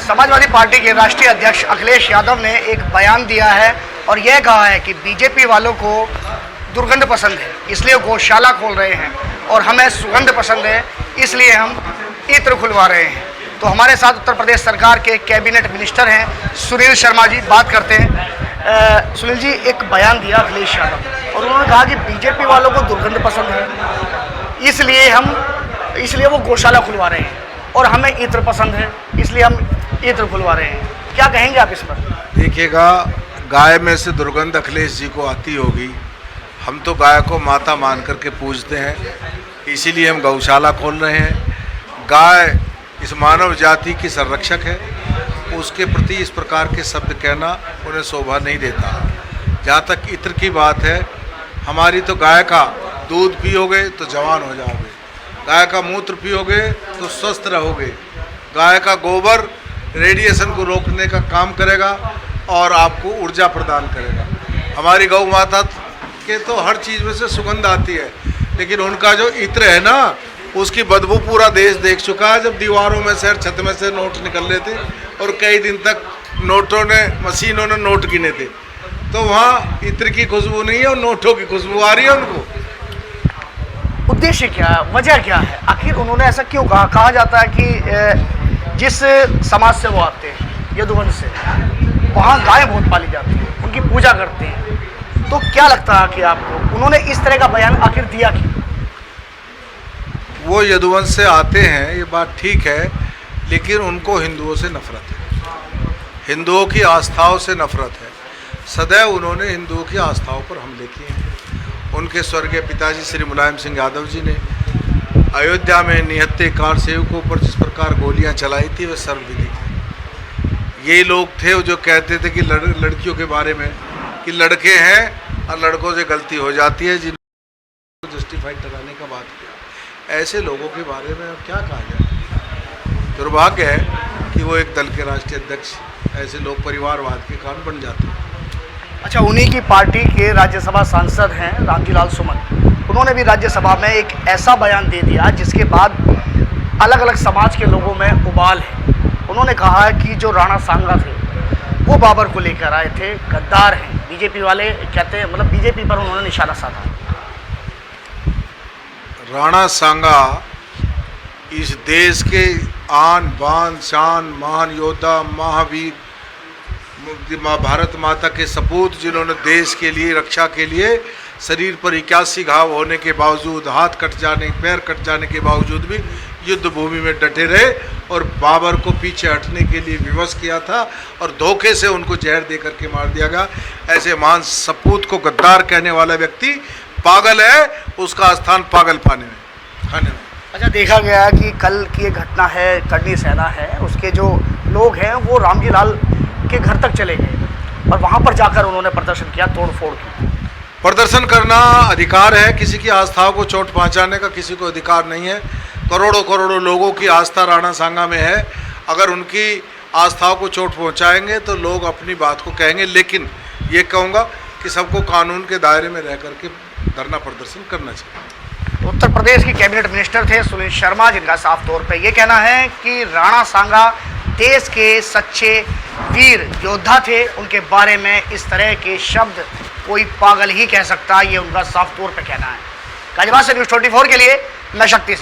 Samajwadi party के राष्ट्रीय अध्यक्ष अखिलेश यादव ने एक बयान दिया है और यह कहा है कि बीजेपी वालों को दुर्गंध पसंद है, इसलिए गौशाला खोल रहे हैं, और हमें सुगंध पसंद है, इसलिए हम इत्र खुलवा रहे हैं। तो हमारे साथ उत्तर प्रदेश सरकार के कैबिनेट मिनिस्टर हैं सुनील शर्मा जी, बात करते हैं। सुनील जी, एक बयान दिया अखिलेश यादव और उन्होंने कहा कि बीजेपी वालों को दुर्गंध पसंद है, इसलिए वो गौशाला खुलवा रहे हैं, और हमें इत्र पसंद है, इसलिए हम इत्र खुलवा रहे हैं। क्या कहेंगे आप इस पर? देखिएगा, गाय में से दुर्गंध अखिलेश जी को आती होगी। हम तो गाय को माता मान करके पूजते हैं, इसीलिए हम गौशाला खोल रहे हैं। गाय इस मानव जाति की संरक्षक है, उसके प्रति इस प्रकार के शब्द कहना उन्हें शोभा नहीं देता। जहाँ तक इत्र की बात है, हमारी तो गाय का दूध पियोगे तो जवान हो जाओगे, गाय का मूत्र पियोगे तो स्वस्थ रहोगे, गाय का गोबर रेडिएशन को रोकने का काम करेगा और आपको ऊर्जा प्रदान करेगा। हमारी गौ माता के तो हर चीज़ में से सुगंध आती है, लेकिन उनका जो इत्र है ना, उसकी बदबू पूरा देश देख चुका है। जब दीवारों में से, छत में से नोट निकल रहे थे और कई दिन तक मशीनों ने नोट गिने थे, तो वहाँ इत्र की खुशबू नहीं है और नोटों की खुशबू आ रही है उनको। उद्देश्य क्या है, वजह क्या है, आखिर उन्होंने ऐसा क्यों कहा? कहा जाता है कि जिस समाज से वो आते हैं, यदुवंश से, वहाँ गाय बहुत पाली जाती है, उनकी पूजा करते हैं। तो क्या लगता है कि आपको उन्होंने इस तरह का बयान आखिर दिया क्यों? वो यदुवंश से आते हैं, ये बात ठीक है, लेकिन उनको हिंदुओं से नफरत है, हिंदुओं की आस्थाओं से नफरत है। सदैव उन्होंने हिंदुओं की आस्थाओं पर हमले किए हैं। उनके स्वर्गीय पिताजी श्री मुलायम सिंह यादव जी ने अयोध्या में निहत्थे कार सेवकों पर जिस प्रकार गोलियां चलाई थी, वह सर्वविदित है। ये लोग थे जो कहते थे कि लड़कियों के बारे में कि लड़के हैं और लड़कों से गलती हो जाती है, जिनको जस्टिफाइड कराने का बात किया। ऐसे लोगों के बारे में अब क्या कहा जाए? दुर्भाग्य है कि वो एक दल के राष्ट्रीय अध्यक्ष, ऐसे लोग परिवारवाद के कारण बन जाते हैं। अच्छा, उन्हीं की पार्टी के राज्यसभा सांसद हैं रामजीलाल सुमन, उन्होंने भी राज्यसभा में एक ऐसा बयान दे दिया जिसके बाद अलग अलग समाज के लोगों में उबाल है। उन्होंने कहा है कि जो राणा सांगा थे वो बाबर को लेकर आए थे, गद्दार हैं। बीजेपी वाले कहते हैं, मतलब बीजेपी पर उन्होंने निशाना साधा। राणा सांगा इस देश के आन बान शान महान योद्धा, महावीर, भारत माता के सपूत, जिन्होंने देश के लिए, रक्षा के लिए शरीर पर 81 घाव होने के बावजूद, हाथ कट जाने, पैर कट जाने के बावजूद भी युद्ध भूमि में डटे रहे और बाबर को पीछे हटने के लिए विवश किया था और धोखे से उनको जहर दे करके मार दिया गया। ऐसे महान सपूत को गद्दार कहने वाला व्यक्ति पागल है, उसका स्थान पागल खाने में। अच्छा, देखा गया है कि कल की एक घटना है, करनी सेना है, उसके जो लोग हैं वो रामजीलाल के घर तक चले गए और वहाँ पर जाकर उन्होंने प्रदर्शन किया, तोड़ फोड़ की। प्रदर्शन करना अधिकार है, किसी की आस्थाओं को चोट पहुँचाने का किसी को अधिकार नहीं है। करोड़ों करोड़ों लोगों की आस्था राणा सांगा में है, अगर उनकी आस्थाओं को चोट पहुँचाएंगे तो लोग अपनी बात को कहेंगे, लेकिन ये कहूँगा कि सबको कानून के दायरे में रह करके धरना प्रदर्शन करना चाहिए। उत्तर प्रदेश के कैबिनेट मिनिस्टर थे सुनील शर्मा, जिनका साफ तौर पे ये कहना है कि राणा सांगा देश के सच्चे वीर योद्धा थे, उनके बारे में इस तरह के शब्द कोई पागल ही कह सकता है, ये उनका साफ तौर पे कहना है। गाजियाबाद से न्यूज़ 24 के लिए मैं शक्ति।